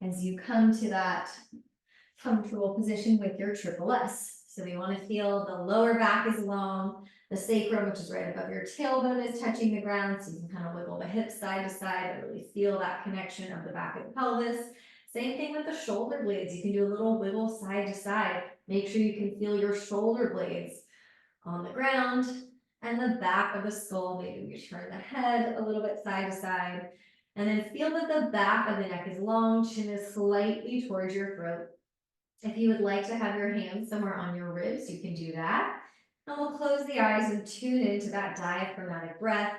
as you come to that comfortable position with your triple S. So we want to feel the lower back is long, the sacrum, which is right above your tailbone, is touching the ground, so you can kind of wiggle the hips side to side and really feel that connection of the back of the pelvis. Same thing with the shoulder blades. You can do a little wiggle side to side. Make sure you can feel your shoulder blades on the ground and the back of the skull. Maybe we turn the head a little bit side to side. And then feel that the back of the neck is long, chin is slightly towards your throat. If you would like to have your hands somewhere on your ribs, you can do that. And we'll close the eyes and tune into that diaphragmatic breath.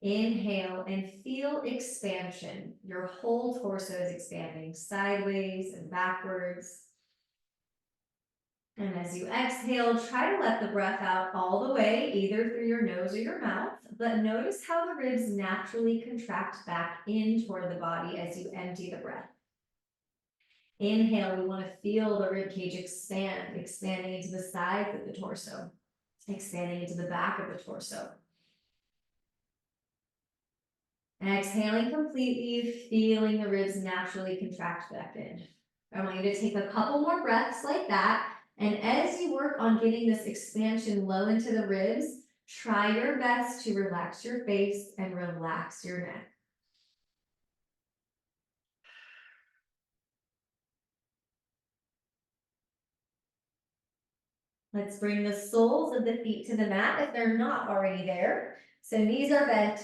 Inhale and feel expansion. Your whole torso is expanding sideways and backwards. And as you exhale, try to let the breath out all the way, either through your nose or your mouth, but notice how the ribs naturally contract back in toward the body as you empty the breath. Inhale, we want to feel the rib cage expand, expanding into the sides of the torso, expanding into the back of the torso. Exhaling completely, feeling the ribs naturally contract back in. I want you to take a couple more breaths like that. And as you work on getting this expansion low into the ribs, try your best to relax your face and relax your neck. Let's bring the soles of the feet to the mat if they're not already there. So knees are bent.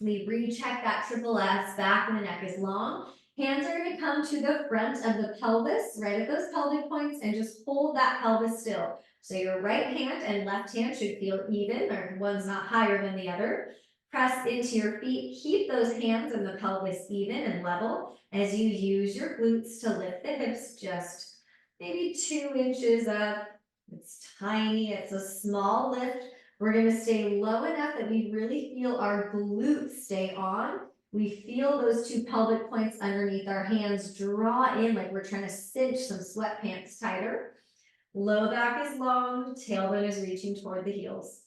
We recheck that triple S, back and the neck is long. Hands are going to come to the front of the pelvis, right at those pelvic points, and just hold that pelvis still. So your right hand and left hand should feel even, or one's not higher than the other. Press into your feet, keep those hands and the pelvis even and level as you use your glutes to lift the hips just maybe 2 inches up. It's tiny, it's a small lift. We're going to stay low enough that we really feel our glutes stay on. We feel those 2 pelvic points underneath our hands draw in like we're trying to cinch some sweatpants tighter. Low back is long, tailbone is reaching toward the heels.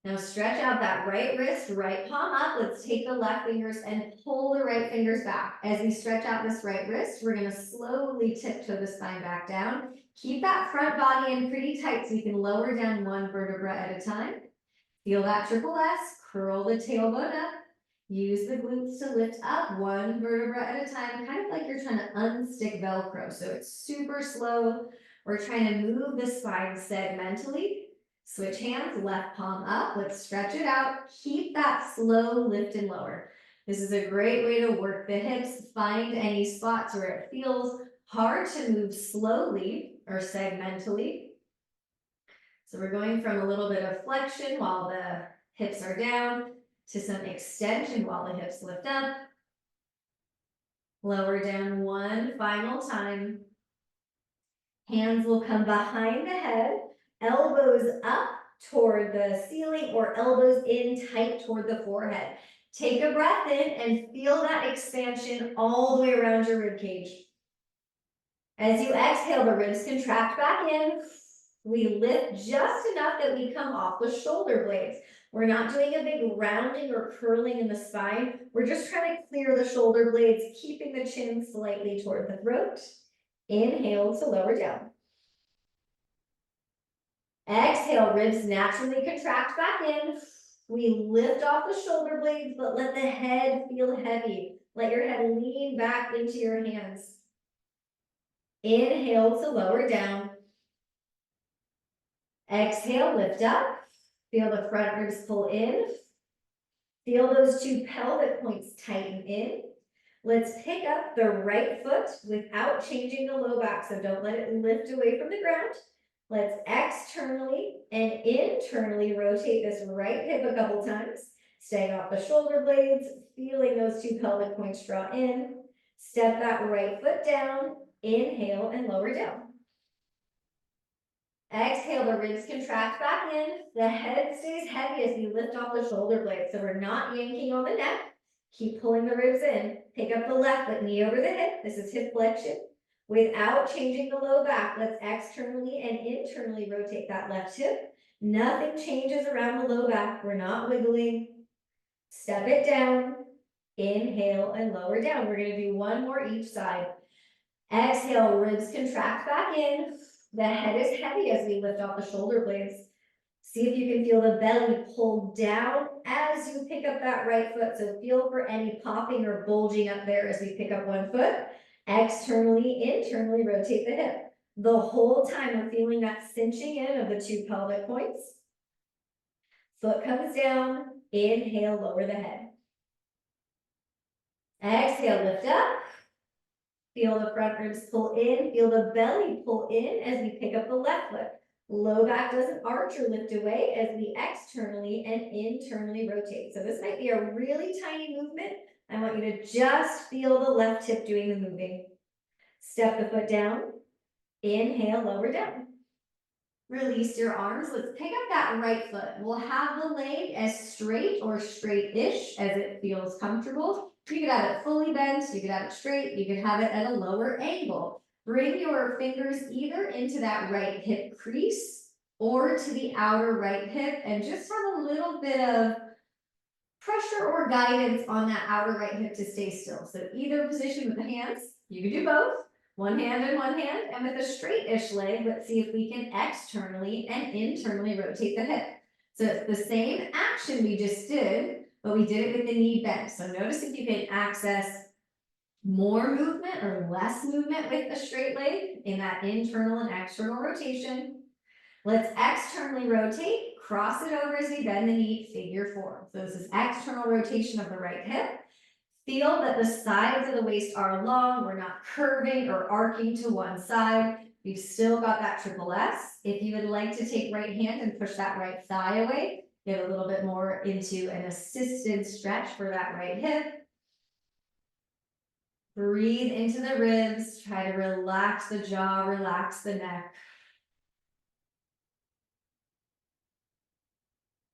Now stretch out that right wrist, right palm up. Let's take the left fingers and pull the right fingers back. As we stretch out this right wrist, we're going to slowly tiptoe the spine back down. Keep that front body in pretty tight so you can lower down 1 vertebra at a time. Feel that triple S, curl the tailbone up. Use the glutes to lift up 1 vertebra at a time, kind of like you're trying to unstick Velcro. So it's super slow. We're trying to move the spine segmentally. Switch hands, left palm up. Let's stretch it out. Keep that slow lift and lower. This is a great way to work the hips. Find any spots where it feels hard to move slowly or segmentally. So we're going from a little bit of flexion while the hips are down to some extension while the hips lift up. Lower down 1 final time. Hands will come behind the head, elbows up toward the ceiling or elbows in tight toward the forehead. Take a breath in and feel that expansion all the way around your rib cage. As you exhale, the ribs contract back in. We lift just enough that we come off the shoulder blades. We're not doing a big rounding or curling in the spine. We're just trying to clear the shoulder blades, keeping the chin slightly toward the throat. Inhale to lower down. Exhale, ribs naturally contract back in. We lift off the shoulder blades, but let the head feel heavy. Let your head lean back into your hands. Inhale to lower down. Exhale, lift up. Feel the front ribs pull in. Feel those 2 pelvic points tighten in. Let's pick up the right foot without changing the low back, so don't let it lift away from the ground. Let's externally and internally rotate this right hip a couple times, staying off the shoulder blades, feeling those 2 pelvic points draw in. Step that right foot down, inhale and lower down. Exhale, the ribs contract back in. The head stays heavy as we lift off the shoulder blades, so we're not yanking on the neck. Keep pulling the ribs in. Pick up the left foot, knee over the hip. This is hip flexion. Without changing the low back, let's externally and internally rotate that left hip. Nothing changes around the low back. We're not wiggling. Step it down. Inhale and lower down. We're gonna do one more each side. Exhale, ribs contract back in. The head is heavy as we lift off the shoulder blades. See if you can feel the belly pull down as you pick up that right foot. So feel for any popping or bulging up there as we pick up one foot. Externally, internally rotate the hip. The whole time we're feeling that cinching in of the two pelvic points. Foot comes down, inhale, lower the head. Exhale, lift up. Feel the front ribs pull in, feel the belly pull in as we pick up the left foot. Low back doesn't arch or lift away as we externally and internally rotate. So this might be a really tiny movement. I want you to just feel the left hip doing the moving. Step the foot down, inhale, lower down. Release your arms. Let's pick up that right foot. We'll have the leg as straight or straight-ish as it feels comfortable. You could have it fully bent, you could have it straight, you could have it at a lower angle. Bring your fingers either into that right hip crease or to the outer right hip and just have a little bit of pressure or guidance on that outer right hip to stay still. So either position with the hands, you can do both. One hand and one hand, and with a straight-ish leg, let's see if we can externally and internally rotate the hip. So it's the same action we just did, but we did it with the knee bent. So notice if you can access more movement or less movement with a straight leg in that internal and external rotation. Let's externally rotate, cross it over as we bend the knee, figure four. So this is external rotation of the right hip. Feel that the sides of the waist are long, we're not curving or arcing to one side. We've still got that triple S. If you would like to take right hand and push that right thigh away, get a little bit more into an assisted stretch for that right hip. Breathe into the ribs, try to relax the jaw, relax the neck.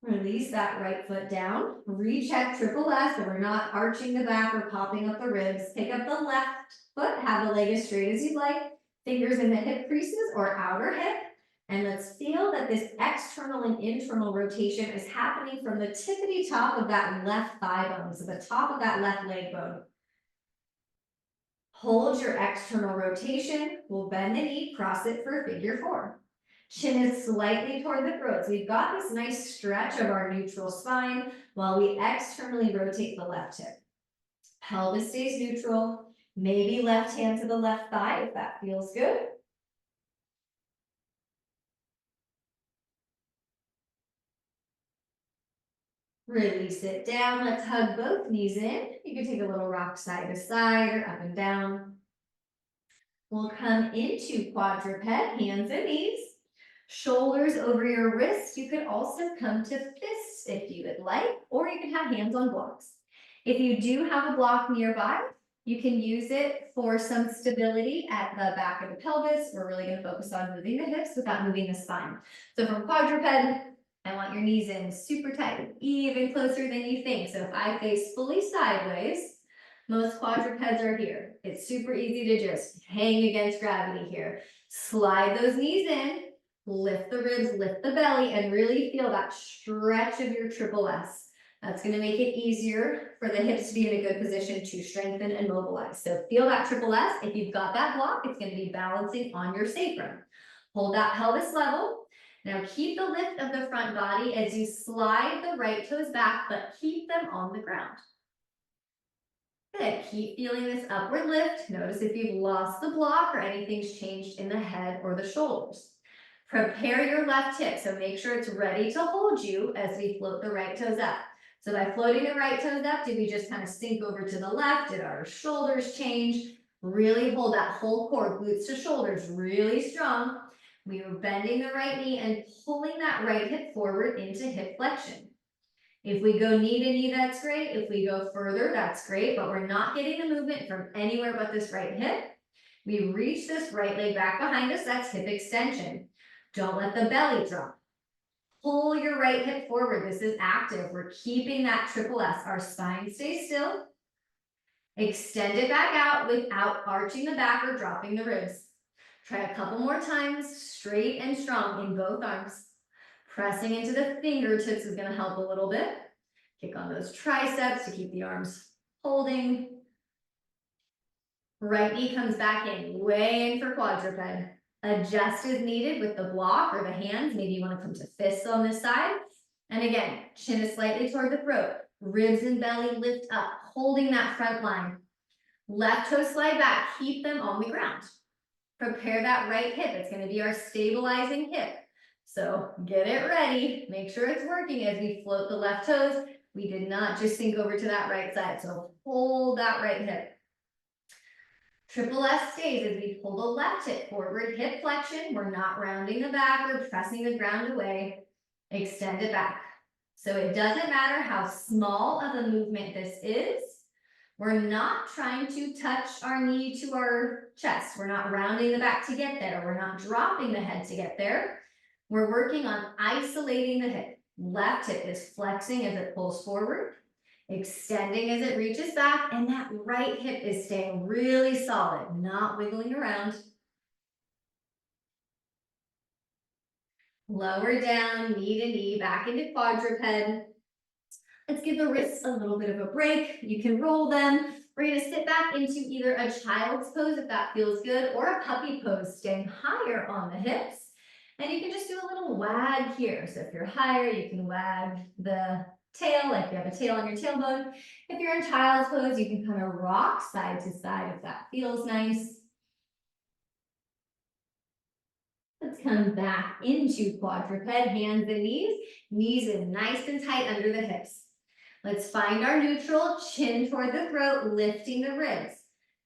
Release that right foot down, recheck triple S so we're not arching the back or popping up the ribs. Pick up the left foot, have the leg as straight as you'd like, fingers in the hip creases or outer hip. And let's feel that this external and internal rotation is happening from the tippity top of that left thigh bone, so the top of that left leg bone. Hold your external rotation, we'll bend the knee, cross it for figure four. Chin is slightly toward the throat. So we've got this nice stretch of our neutral spine while we externally rotate the left hip. Pelvis stays neutral. Maybe left hand to the left thigh if that feels good. Release it down. Let's hug both knees in. You can take a little rock side to side or up and down. We'll come into quadruped, hands and knees. Shoulders over your wrists. You could also come to fists if you would like, or you can have hands on blocks. If you do have a block nearby, you can use it for some stability at the back of the pelvis. We're really going to focus on moving the hips without moving the spine. So from quadruped, I want your knees in super tight, even closer than you think. So if I face fully sideways, most quadrupeds are here. It's super easy to just hang against gravity here. Slide those knees in. Lift the ribs, lift the belly, and really feel that stretch of your triple S. That's going to make it easier for the hips to be in a good position to strengthen and mobilize. So feel that triple S. If you've got that block, it's going to be balancing on your sacrum. Hold that pelvis level. Now keep the lift of the front body as you slide the right toes back, but keep them on the ground. Good. Keep feeling this upward lift. Notice if you've lost the block or anything's changed in the head or the shoulders. Prepare your left hip, so make sure it's ready to hold you as we float the right toes up. So by floating the right toes up, did we just kind of sink over to the left? Did our shoulders change? Really hold that whole core, glutes to shoulders, really strong. We were bending the right knee and pulling that right hip forward into hip flexion. If we go knee to knee, that's great. If we go further, that's great, but we're not getting the movement from anywhere but this right hip. We reach this right leg back behind us, that's hip extension. Don't let the belly drop. Pull your right hip forward. This is active. We're keeping that triple S. Our spine stays still. Extend it back out without arching the back or dropping the ribs. Try a couple more times, straight and strong in both arms. Pressing into the fingertips is going to help a little bit. Kick on those triceps to keep the arms holding. Right knee comes back in, way in for quadruped. Adjust as needed with the block or the hands. Maybe you want to come to fists on this side. And again, chin is slightly toward the throat. Ribs and belly lift up, holding that front line. Left toe slide back, keep them on the ground. Prepare that right hip. It's going to be our stabilizing hip. So get it ready. Make sure it's working as we float the left toes. We did not just sink over to that right side. So hold that right hip. Triple S stays as we pull the left hip forward, hip flexion. We're not rounding the back or pressing the ground away. Extend it back. So it doesn't matter how small of a movement this is. We're not trying to touch our knee to our chest. We're not rounding the back to get there. We're not dropping the head to get there. We're working on isolating the hip. Left hip is flexing as it pulls forward, extending as it reaches back, and that right hip is staying really solid, not wiggling around. Lower down, knee to knee, back into quadruped. Let's give the wrists a little bit of a break. You can roll them. We're going to sit back into either a child's pose if that feels good, or a puppy pose, staying higher on the hips. And you can just do a little wag here. So if you're higher, you can wag the tail, like you have a tail on your tailbone. If you're in child's pose, you can kind of rock side to side if that feels nice. Let's come back into quadruped, hands and knees in nice and tight under the hips. Let's find our neutral, chin toward the throat, lifting the ribs.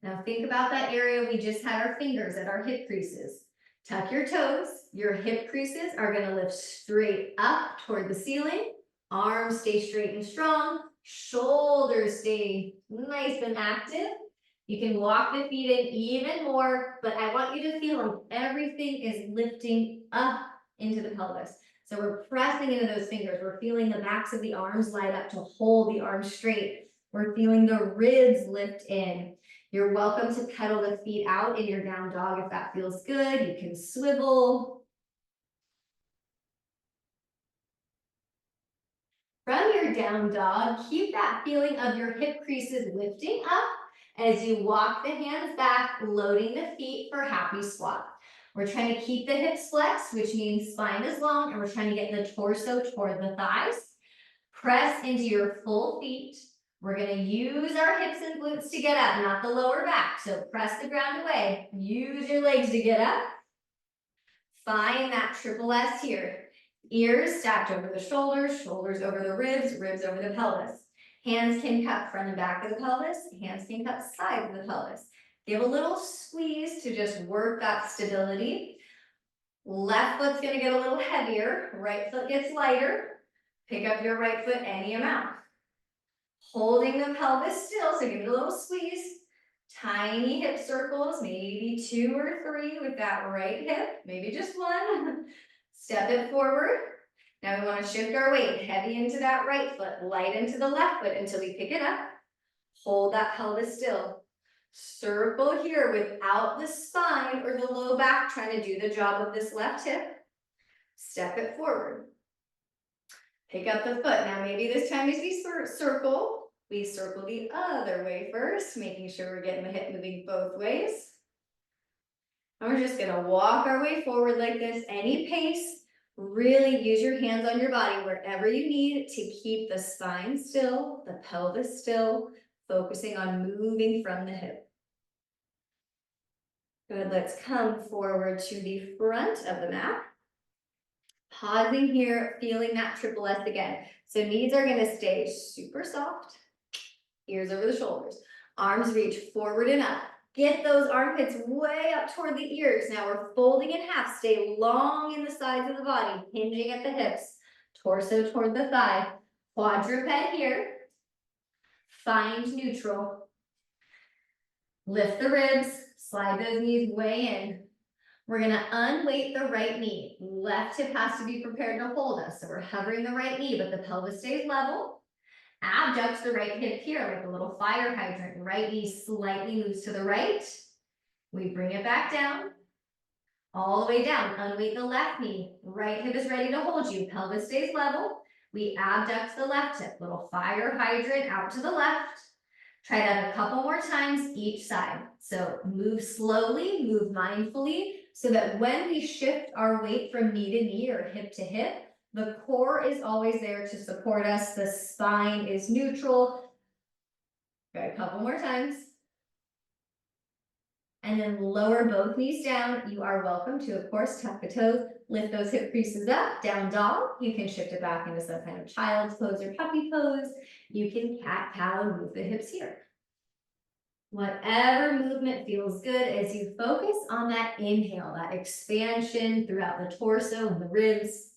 Now think about that area we just had our fingers at our hip creases. Tuck your toes. Your hip creases are going to lift straight up toward the ceiling. Arms stay straight and strong. Shoulders stay nice and active. You can walk the feet in even more, but I want you to feel like everything is lifting up into the pelvis. So we're pressing into those fingers. We're feeling the backs of the arms light up to hold the arms straight. We're feeling the ribs lift in. You're welcome to pedal the feet out in your down dog if that feels good. You can swivel. From your down dog, keep that feeling of your hip creases lifting up as you walk the hands back, loading the feet for happy squat. We're trying to keep the hips flexed, which means spine is long, and we're trying to get the torso toward the thighs. Press into your full feet. We're going to use our hips and glutes to get up, not the lower back. So press the ground away. Use your legs to get up. Find that triple S here. Ears stacked over the shoulders, shoulders over the ribs, ribs over the pelvis. Hands can cup front and back of the pelvis. Hands can cup side of the pelvis. Give a little squeeze to just work that stability. Left foot's going to get a little heavier. Right foot gets lighter. Pick up your right foot any amount. Holding the pelvis still, so give it a little squeeze. Tiny hip circles, maybe 2 or 3 with that right hip, maybe just 1. Step it forward. Now we want to shift our weight heavy into that right foot, light into the left foot until we pick it up. Hold that pelvis still. Circle here without the spine or the low back trying to do the job of this left hip. Step it forward. Pick up the foot. Now maybe this time as we circle the other way first, making sure we're getting the hip moving both ways. And we're just gonna walk our way forward like this, any pace. Really use your hands on your body wherever you need to keep the spine still, the pelvis still, focusing on moving from the hip. Good, let's come forward to the front of the mat. Pausing here, feeling that triple S again. So knees are gonna stay super soft, ears over the shoulders. Arms reach forward and up. Get those armpits way up toward the ears. Now we're folding in half. Stay long in the sides of the body, hinging at the hips. Torso toward the thigh. Quadruped here. Find neutral. Lift the ribs. Slide those knees way in. We're going to unweight the right knee. Left hip has to be prepared to hold us. So we're hovering the right knee, but the pelvis stays level. Abduct the right hip here like a little fire hydrant. Right knee slightly moves to the right. We bring it back down. All the way down. Unweight the left knee. Right hip is ready to hold you. Pelvis stays level. We abduct the left hip. Little fire hydrant out to the left. Try that a couple more times each side. So move slowly, move mindfully, so that when we shift our weight from knee to knee or hip to hip, the core is always there to support us. The spine is neutral. Try a couple more times. And then lower both knees down. You are welcome to, of course, tuck the toes, lift those hip creases up, down dog. You can shift it back into some kind of child's pose or puppy pose. You can cat cow and move the hips here. Whatever movement feels good as you focus on that inhale, that expansion throughout the torso and the ribs.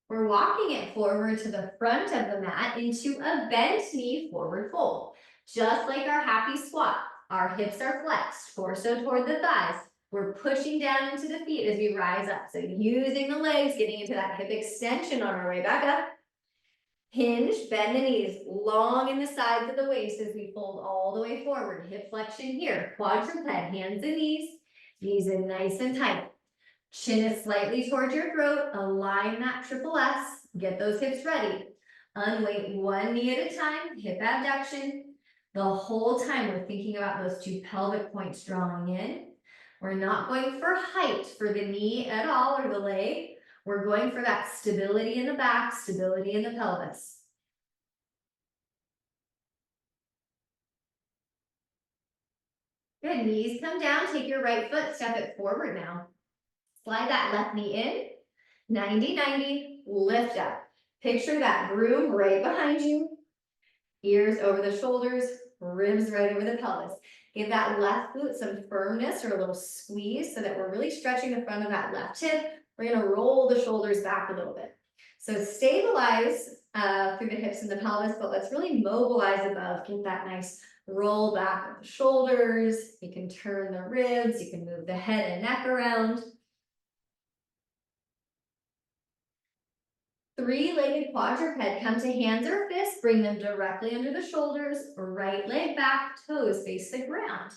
We're walking it forward to the front of the mat into a bent knee forward fold. Just like our happy squat, our hips are flexed, torso toward the thighs. We're pushing down into the feet as we rise up. So using the legs, getting into that hip extension on our way back up. Hinge, bend the knees, long in the sides of the waist as we fold all the way forward. Hip flexion here, quadruped, hands and knees in nice and tight. Chin is slightly towards your throat, align that triple S, get those hips ready. Unweight one knee at a time, hip abduction. The whole time we're thinking about those two pelvic points drawing in. We're not going for height for the knee at all or the leg. We're going for that stability in the back, stability in the pelvis. Good, knees come down, take your right foot, step it forward now. Slide that left knee in, 90-90, lift up. Picture that broom right behind you, ears over the shoulders, ribs right over the pelvis. Give that left glute some firmness or a little squeeze so that we're really stretching the front of that left hip. We're gonna roll the shoulders back a little bit. So stabilize through the hips and the pelvis, but let's really mobilize above. Get that nice roll back of the shoulders. You can turn the ribs, you can move the head and neck around. Three-legged quadruped, come to hands or fists, bring them directly under the shoulders, right leg back, toes face the ground.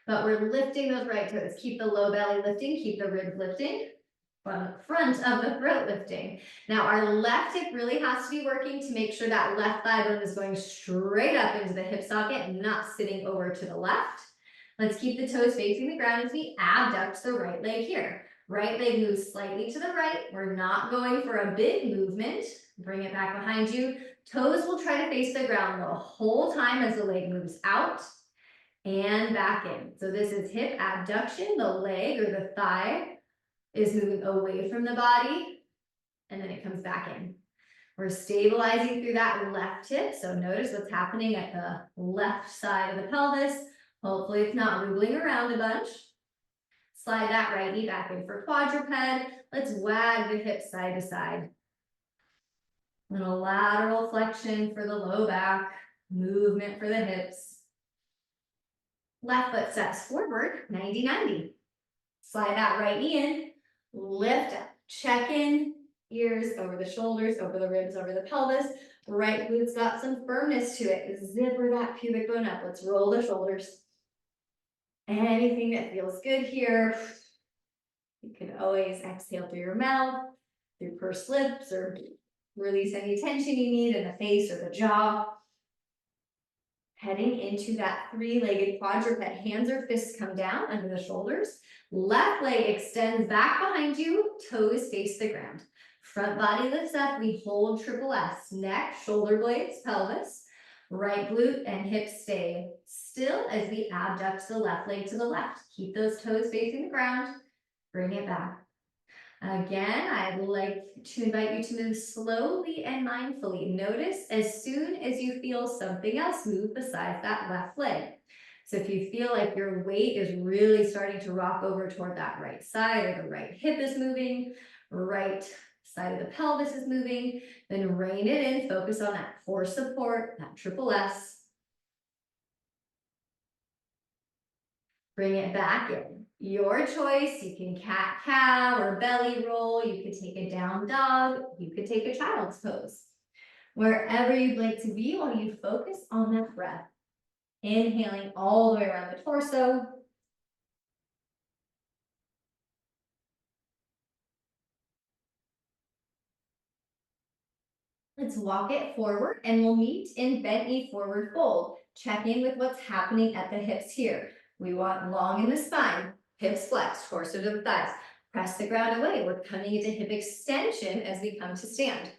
But we're lifting those right toes. Keep the low belly lifting, keep the ribs lifting, front of the throat lifting. Now our left hip really has to be working to make sure that left thigh bone is going straight up into the hip socket and not sitting over to the left. Let's keep the toes facing the ground as we abduct the right leg here. Right leg moves slightly to the right. We're not going for a big movement. Bring it back behind you. Toes will try to face the ground the whole time as the leg moves out and back in. So this is hip abduction. The leg or the thigh is moving away from the body and then it comes back in. We're stabilizing through that left hip. So notice what's happening at the left side of the pelvis. Hopefully it's not wiggling around a bunch. Slide that right knee back in for quadruped. Let's wag the hips side to side. Little lateral flexion for the low back, movement for the hips. Left foot steps forward, 90-90. Slide that right knee in, lift up, check in, ears over the shoulders, over the ribs, over the pelvis. Right glute's got some firmness to it. Zipper that pubic bone up. Let's roll the shoulders. Anything that feels good here. You can always exhale through your mouth, through pursed lips, or release any tension you need in the face or the jaw. Heading into that three-legged quadruped, hands or fists come down under the shoulders. Left leg extends back behind you, toes face the ground. Front body lifts up, we hold triple S, neck, shoulder blades, pelvis. Right glute and hips stay still as we abduct the left leg to the left. Keep those toes facing the ground. Bring it back. Again, I'd like to invite you to move slowly and mindfully. Notice as soon as you feel something else move besides that left leg. So if you feel like your weight is really starting to rock over toward that right side, or the right hip is moving, right side of the pelvis is moving, then rein it in, focus on that core support, that triple S. Bring it back in. Your choice, you can cat cow or belly roll, you could take a down dog, you could take a child's pose. Wherever you'd like to be while you focus on that breath. Inhaling all the way around the torso. Let's walk it forward and we'll meet in bent knee forward fold. Check in with what's happening at the hips here. We want long in the spine, hips flexed, torso to the thighs. Press the ground away. We're coming into hip extension as we come to stand.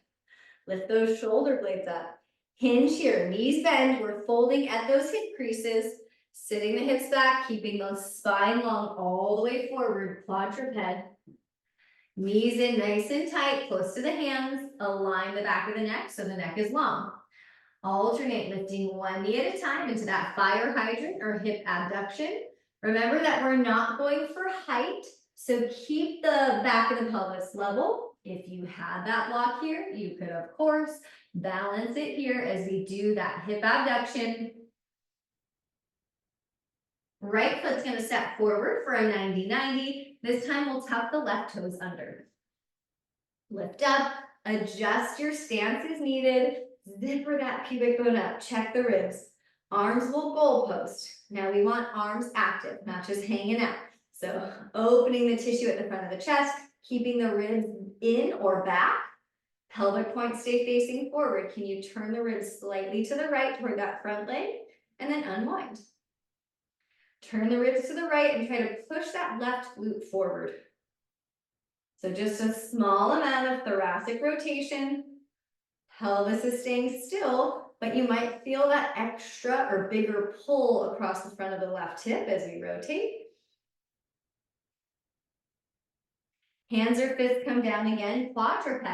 Lift those shoulder blades up. Hinge here, knees bend. We're folding at those hip creases, sitting the hips back, keeping the spine long all the way forward, quadruped. Knees in nice and tight, close to the hands. Align the back of the neck so the neck is long. Alternate lifting one knee at a time into that fire hydrant or hip abduction. Remember that we're not going for height, so keep the back of the pelvis level. If you had that block here, you could, of course, balance it here as we do that hip abduction. Right foot's going to step forward for a 90-90. This time we'll tuck the left toes under. Lift up, adjust your stance as needed. Zipper that pubic bone up, check the ribs. Arms will goalpost. Now we want arms active, not just hanging out. So opening the tissue at the front of the chest, keeping the ribs in or back. Pelvic points stay facing forward. Can you turn the ribs slightly to the right toward that front leg and then unwind? Turn the ribs to the right and try to push that left glute forward. So just a small amount of thoracic rotation. Pelvis is staying still, but you might feel that extra or bigger pull across the front of the left hip as we rotate. Hands or fists come down again, quadruped.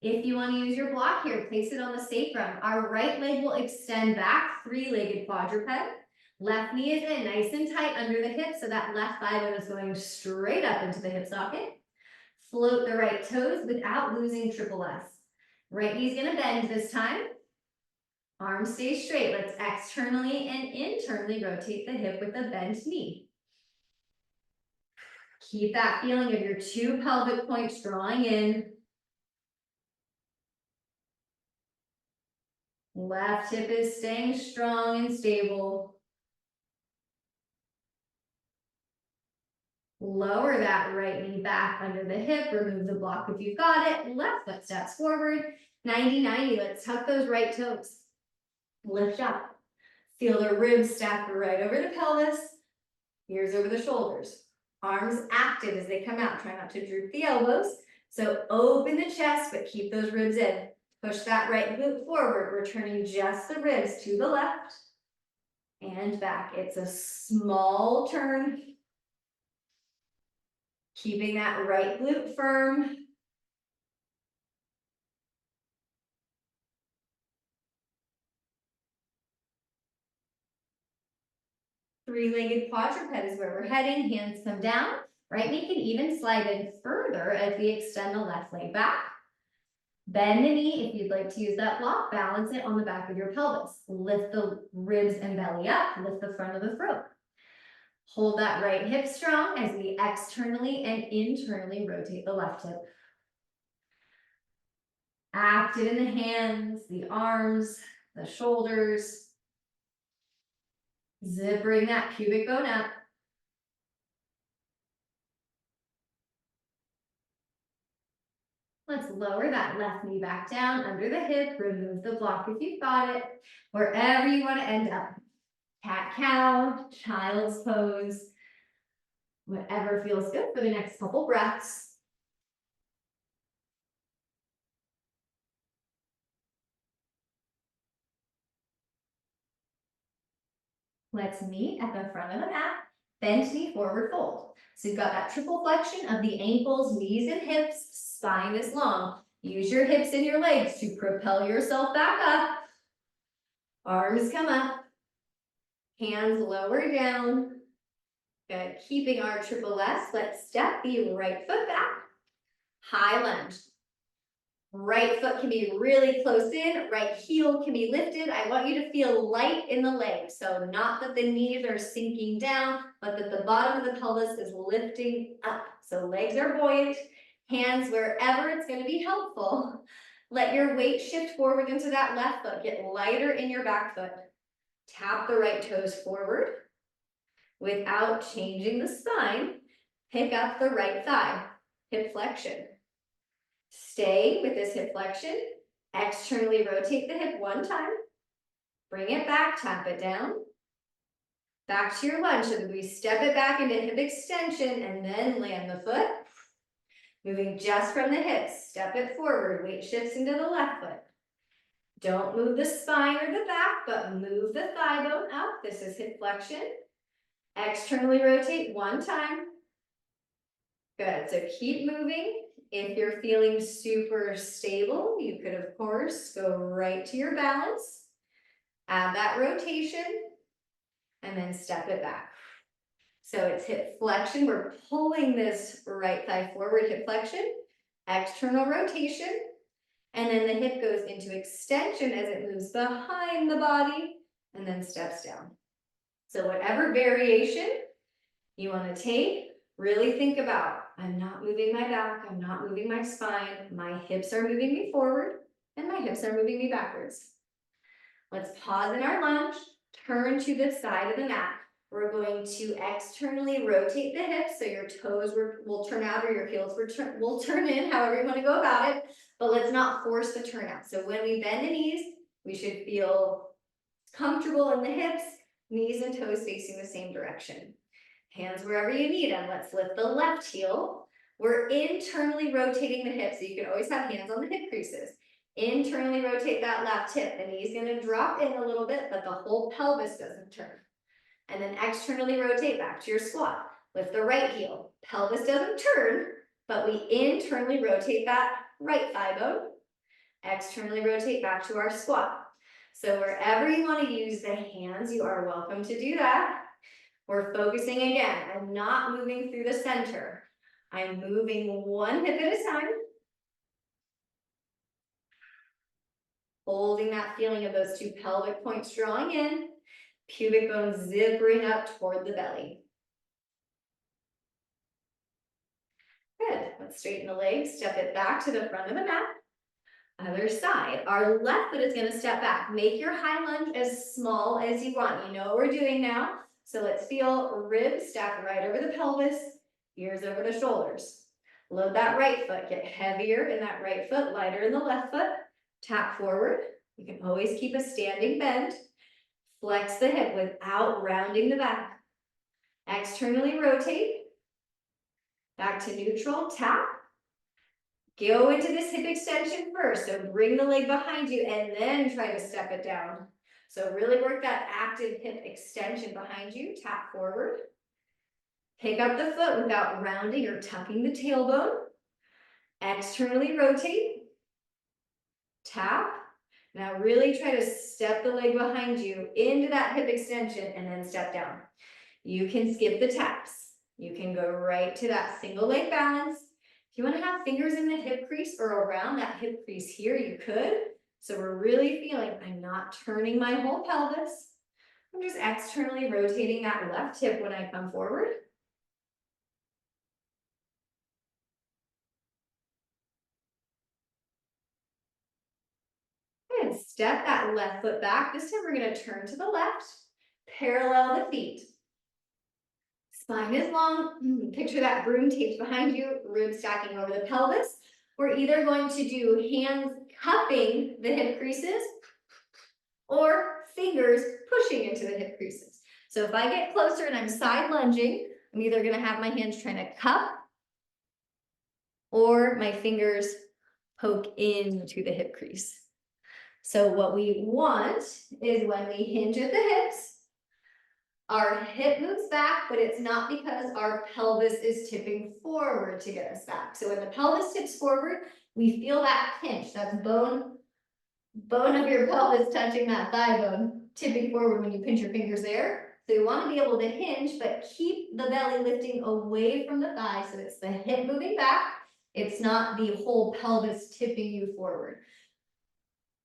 If you want to use your block here, place it on the sacrum. Our right leg will extend back, three-legged quadruped. Left knee is in, nice and tight under the hip, so that left thigh bone is going straight up into the hip socket. Float the right toes without losing triple S. Right knee's gonna bend this time. Arms stay straight. Let's externally and internally rotate the hip with a bent knee. Keep that feeling of your two pelvic points drawing in. Left hip is staying strong and stable. Lower that right knee back under the hip. Remove the block if you've got it. Left foot steps forward. 90-90. Let's tuck those right toes. Lift up. Feel the ribs stack right over the pelvis. Ears over the shoulders. Arms active as they come out. Try not to droop the elbows. So open the chest, but keep those ribs in. Push that right glute forward, returning just the ribs to the left and back. It's a small turn. Keeping that right glute firm. Three-legged quadruped is where we're heading. Hands come down. Right knee can even slide in further as we extend the left leg back. Bend the knee if you'd like to use that block. Balance it on the back of your pelvis. Lift the ribs and belly up. Lift the front of the throat. Hold that right hip strong as we externally and internally rotate the left hip. Active in the hands, the arms, the shoulders. Zippering that pubic bone up. Let's lower that left knee back down under the hip. Remove the block if you've got it. Wherever you want to end up. Cat-cow, child's pose. Whatever feels good for the next couple breaths. Let's meet at the front of the mat. Bent knee forward fold. So you've got that triple flexion of the ankles, knees, and hips. Spine is long. Use your hips and your legs to propel yourself back up. Arms come up. Hands lower down. Good. Keeping our triple S. Let's step the right foot back. High lunge. Right foot can be really close in, right heel can be lifted. I want you to feel light in the legs. So not that the knees are sinking down, but that the bottom of the pelvis is lifting up. So legs are buoyant, hands wherever it's going to be helpful. Let your weight shift forward into that left foot. Get lighter in your back foot. Tap the right toes forward without changing the spine. Pick up the right thigh, hip flexion. Stay with this hip flexion. Externally rotate the hip one time. Bring it back, tap it down. Back to your lunge, so that we step it back into hip extension and then land the foot. Moving just from the hips, step it forward, weight shifts into the left foot. Don't move the spine or the back, but move the thigh bone up. This is hip flexion. Externally rotate one time. Good, so keep moving. If you're feeling super stable, you could, of course, go right to your balance. Add that rotation, and then step it back. So it's hip flexion. We're pulling this right thigh forward, hip flexion, external rotation, and then the hip goes into extension as it moves behind the body and then steps down. So whatever variation you want to take, really think about, I'm not moving my back, I'm not moving my spine, my hips are moving me forward, and my hips are moving me backwards. Let's pause in our lunge, turn to the side of the mat. We're going to externally rotate the hips, so your toes will turn out or your heels will turn in, however you want to go about it, but let's not force the turn out. So when we bend the knees, we should feel comfortable in the hips, knees and toes facing the same direction. Hands wherever you need them. Let's lift the left heel. We're internally rotating the hips, so you can always have hands on the hip creases. Internally rotate that left hip. The knee's going to drop in a little bit, but the whole pelvis doesn't turn. And then externally rotate back to your squat. Lift the right heel. Pelvis doesn't turn, but we internally rotate that right thigh bone. Externally rotate back to our squat. So wherever you want to use the hands, you are welcome to do that. We're focusing again. I'm not moving through the center. I'm moving one hip at a time. Holding that feeling of those two pelvic points drawing in. Pubic bone zippering up toward the belly. Good. Let's straighten the legs. Step it back to the front of the mat. Other side. Our left foot is going to step back. Make your high lunge as small as you want. You know what we're doing now. So let's feel ribs stacked right over the pelvis, ears over the shoulders. Load that right foot. Get heavier in that right foot, lighter in the left foot. Tap forward. You can always keep a standing bend. Flex the hip without rounding the back. Externally rotate. Back to neutral, tap. Go into this hip extension first. So bring the leg behind you and then try to step it down. So really work that active hip extension behind you. Tap forward. Pick up the foot without rounding or tucking the tailbone. Externally rotate. Tap. Now really try to step the leg behind you into that hip extension and then step down. You can skip the taps. You can go right to that single leg balance. If you want to have fingers in the hip crease or around that hip crease here, you could. So we're really feeling, I'm not turning my whole pelvis. I'm just externally rotating that left hip when I come forward. Good. Step that left foot back. This time we're going to turn to the left, parallel the feet. Spine is long. Picture that broom taped behind you, ribs stacking over the pelvis. We're either going to do hands cupping the hip creases or fingers pushing into the hip creases. So if I get closer and I'm side lunging, I'm either going to have my hands trying to cup or my fingers poke into the hip crease. So what we want is when we hinge at the hips, our hip moves back, but it's not because our pelvis is tipping forward to get us back. So when the pelvis tips forward, we feel that pinch. That's bone of your pelvis touching that thigh bone, tipping forward when you pinch your fingers there. So you want to be able to hinge, but keep the belly lifting away from the thigh. So it's the hip moving back. It's not the whole pelvis tipping you forward.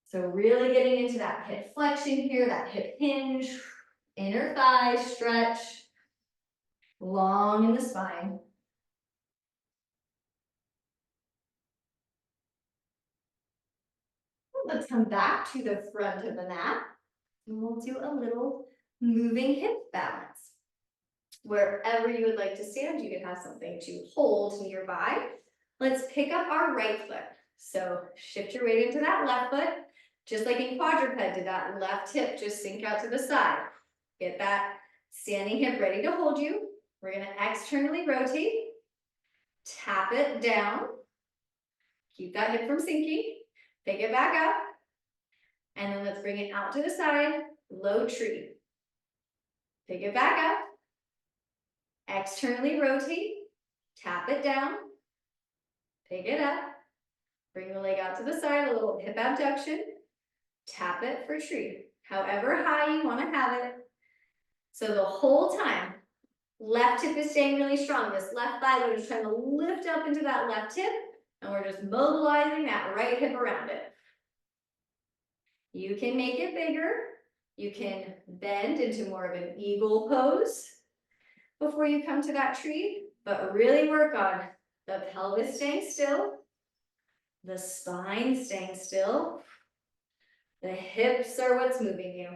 So really getting into that hip flexion here, that hip hinge, inner thigh stretch, long in the spine. Let's come back to the front of the mat, and we'll do a little moving hip balance. Wherever you would like to stand, you can have something to hold nearby. Let's pick up our right foot. So shift your weight into that left foot, just like in quadruped, did that left hip just sink out to the side. Get that standing hip ready to hold you. We're gonna externally rotate, tap it down, keep that hip from sinking, pick it back up, and then let's bring it out to the side, low tree. Pick it back up, externally rotate, tap it down, pick it up, bring the leg out to the side, a little hip abduction, tap it for tree. However high you want to have it. So the whole time, left hip is staying really strong. This left thigh, we're just trying to lift up into that left hip, and we're just mobilizing that right hip around it. You can make it bigger. You can bend into more of an eagle pose before you come to that tree, but really work on the pelvis staying still, the spine staying still, the hips are what's moving you.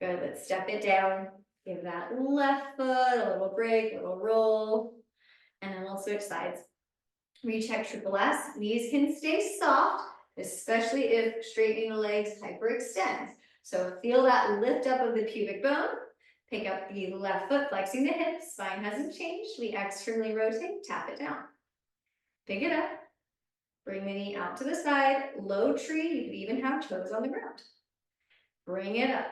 Good, let's step it down. Give that left foot a little break, a little roll, and then we'll switch sides. Recheck triple S. Knees can stay soft, especially if straightening the legs hyperextends. So feel that lift up of the pubic bone. Pick up the left foot, flexing the hips. Spine hasn't changed. We externally rotate, tap it down. Pick it up. Bring the knee out to the side. Low tree. You could even have toes on the ground. Bring it up.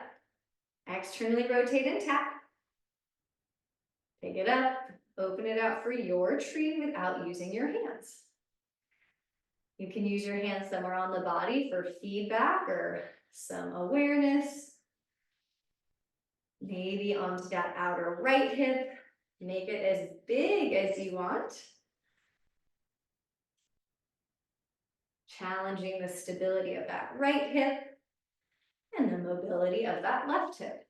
Externally rotate and tap. Pick it up. Open it out for your tree without using your hands. You can use your hands somewhere on the body for feedback or some awareness. Maybe onto that outer right hip. Make it as big as you want. Challenging the stability of that right hip and the mobility of that left hip.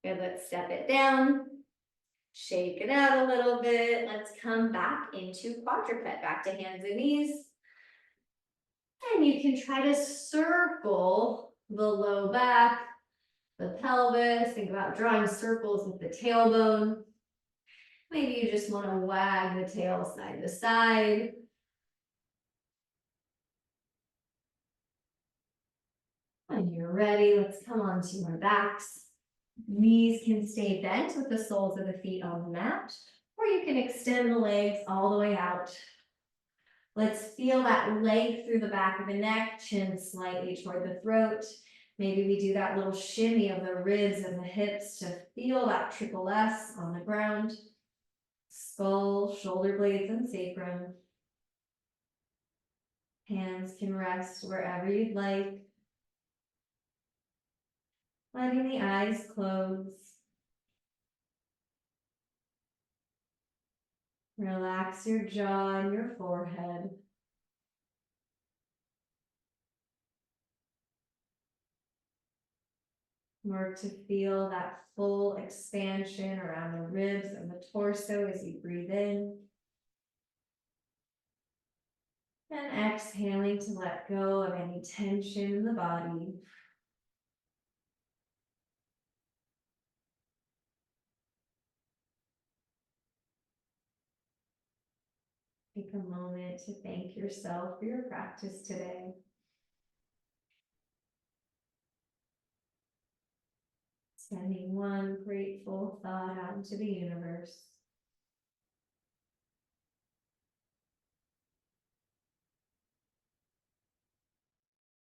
Good, let's step it down. Shake it out a little bit. Let's come back into quadruped, back to hands and knees. And you can try to circle the low back, the pelvis. Think about drawing circles with the tailbone. Maybe you just want to wag the tail side to side. When you're ready, let's come onto our backs. Knees can stay bent with the soles of the feet on the mat, or you can extend the legs all the way out. Let's feel that length through the back of the neck, chin slightly toward the throat. Maybe we do that little shimmy of the ribs and the hips to feel that triple S on the ground. Skull, shoulder blades, and sacrum. Hands can rest wherever you'd like. Letting the eyes close. Relax your jaw and your forehead. Work to feel that full expansion around the ribs and the torso as you breathe in. And exhaling to let go of any tension in the body. Take a moment to thank yourself for your practice today. Sending one grateful thought out into the universe.